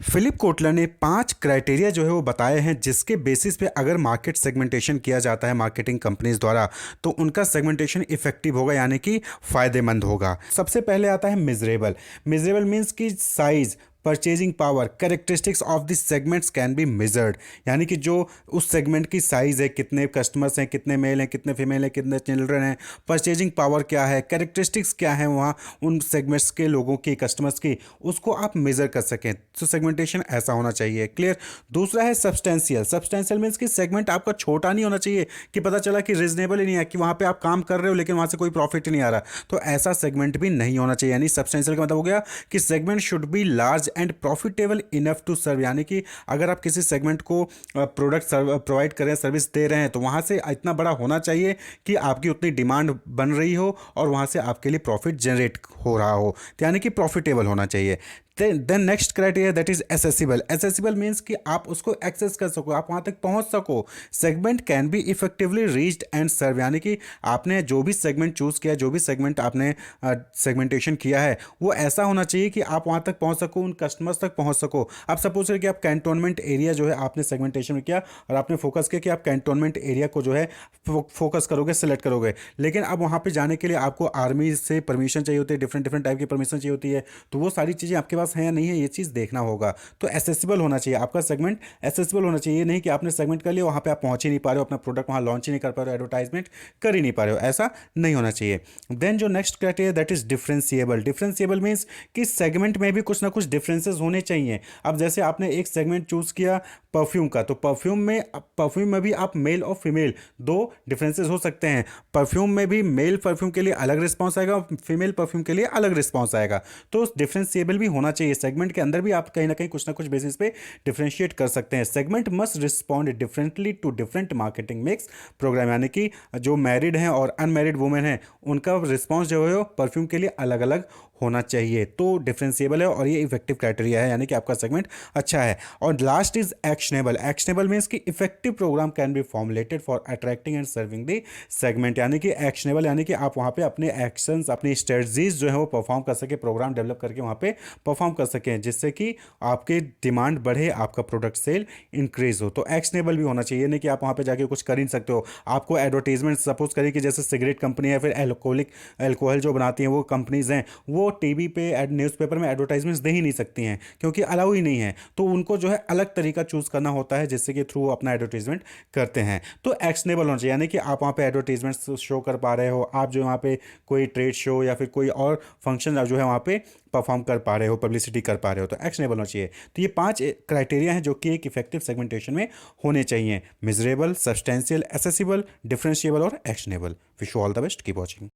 Philip Kotler ने 5 criteria जो है वो बताए हैं जिसके बेसिस पे अगर मार्केट सेगमेंटेशन किया जाता है मार्केटिंग कंपनीज द्वारा तो उनका सेगमेंटेशन इफेक्टिव होगा यानी कि फ़ायदेमंद होगा। सबसे पहले आता है मिजरेबल। मिजरेबल मीन्स कि size, purchasing power, characteristics of this segments can be measured, यानी कि जो उस सेगमेंट की साइज़ है, कितने कस्टमर्स हैं, कितने मेल हैं, कितने फीमेल हैं, कितने चिल्ड्रन हैं, परचेजिंग पावर क्या है, कैरेक्टरिस्टिक्स क्या है वहाँ उन सेगमेंट्स के लोगों की, कस्टमर्स की, उसको आप मेज़र कर सकें। तो सेगमेंटेशन ऐसा होना चाहिए। क्लियर। दूसरा है सब्सटेंशियल। सब्सटेंशियल मीन्स कि सेगमेंट आपका छोटा नहीं होना चाहिए कि पता चला कि रीजनेबल ही नहीं है, कि वहाँ पे आप काम कर रहे हो लेकिन वहाँ से कोई प्रॉफिट ही नहीं आ रहा, तो ऐसा सेगमेंट भी नहीं होना चाहिए। यानी सब्सटेंशियल का मतलब हो गया कि segment should be large and profitable enough to serve, यानी कि अगर आप किसी सेगमेंट को प्रोडक्ट प्रोवाइड कर रहे हैं, सर्विस दे रहे हैं, तो वहाँ से इतना बड़ा होना चाहिए कि आपकी उतनी डिमांड बन रही हो और वहाँ से आपके लिए प्रॉफिट जनरेट हो रहा हो, तो यानी कि प्रॉफिटेबल होना चाहिए। Then next criteria that is accessible. Accessible means कि आप उसको एक्सेस कर सको, आप वहाँ तक पहुँच सको। Segment can be effectively reached and served, यानी कि आपने जो भी सेगमेंट चूज़ किया, जो भी सेगमेंट आपने सेगमेंटेशन किया है, वो ऐसा होना चाहिए कि आप वहाँ तक पहुँच सको, उन कस्टमर्स तक पहुँच सको। आप सपोज करें कि आप कैंटोनमेंट एरिया जो है आपने सेगमेंटेशन में किया और आपने फोकस किया कि आप कैंटोनमेंट एरिया को जो है फोकस करोगे, सेलेक्ट करोगे, लेकिन अब वहाँ पे जाने के लिए आपको आर्मी से परमिशन चाहिए होती है, डिफरेंट डिफरेंट टाइप की परमिशन चाहिए होती है, तो वो सारी चीज़ें आपके पास है या नहीं है, ये चीज़ देखना होगा। तो एसेसिबल होना चाहिए आपका सेगमेंट, एसेसिबल होना चाहिए। ये नहीं कि आपने सेगमेंट कर लिया, वहाँ पे आप पहुँच ही नहीं पा रहे हो, अपना प्रोडक्ट वहाँ लॉन्च ही नहीं कर पा रहे हो, एडवर्टाइजमेंट कर ही नहीं पा रहे हो, ऐसा नहीं होना चाहिए। देन जो next criteria that is differentiable. Differentiable means कि सेगमेंट में भी कुछ ना कुछ डिफरेंसेस होने चाहिए। अब जैसे आपने एक सेगमेंट चूज़ किया परफ्यूम का, तो परफ्यूम में भी आप मेल और फीमेल दो डिफरेंसेस हो सकते हैं। परफ्यूम में भी मेल परफ्यूम के लिए अलग रिस्पॉन्स आएगा और फीमेल परफ्यूम के लिए अलग रिस्पॉन्स आएगा, तो डिफरेंशिएबल भी होना चाहिए। सेगमेंट के अंदर भी आप कहीं ना कहीं कुछ ना कुछ बेसिस पे डिफरेंशिएट कर सकते हैं। Segment must respond differently to different marketing mix program, यानी कि जो मैरिड हैं और अनमैरिड वुमेन हैं उनका रिस्पॉन्स जो है परफ्यूम के लिए अलग अलग होना चाहिए। तो डिफरेंशिएबल है और ये इफेक्टिव क्राइटेरिया है, यानी कि आपका सेगमेंट अच्छा है। और last is actionable. Actionable means कि effective programme can be formulated for attracting and serving the segment, यानी कि एक्शनेबल, यानी कि आप वहाँ पे अपने एक्शंस, अपनी स्ट्रेटजीज जो है वो परफॉर्म कर सके, प्रोग्राम डेवलप करके वहाँ पे परफॉर्म कर सकें, जिससे कि आपके डिमांड बढ़े, आपका प्रोडक्ट सेल इंक्रीज हो। तो एक्शनेबल भी होना चाहिए, नहीं कि आप वहाँ पे जाके कुछ कर ही नहीं सकते हो। आपको एडवर्टीजमेंट सपोज करिए कि जैसे सिगरेट कंपनी है, फिर एल्कोहल जो बनाती हैं वो कंपनीज हैं, वो टीवी पे न्यूज़पेपर में एडवर्टाइजमेंट्स दे ही नहीं सकती हैं क्योंकि अलाउ ही नहीं है। तो उनको जो है अलग तरीका चूज़ करना होता है जिससे कि थ्रू अपना एडवर्टीजमेंट करते हैं। तो एक्शनेबल होना चाहिए, यानी कि आप वहाँ पे एडवर्टीजमेंट्स शो कर पा रहे हो, आप जो वहाँ पे कोई ट्रेड शो या फिर कोई और फंक्शन जो है वहाँ पे परफॉर्म कर पा रहे हो, पब्लिसिटी कर पा रहे हो, तो एक्शनेबल होना चाहिए। तो ये 5 क्राइटेरिया हैं जो कि एक इफेक्टिव सेगमेंटेशन में होने चाहिए: मेजरेबल, सब्सटेंशियल, एसेसिबल, डिफरेंशिएबल और actionable. Wish you all the best, keep watching.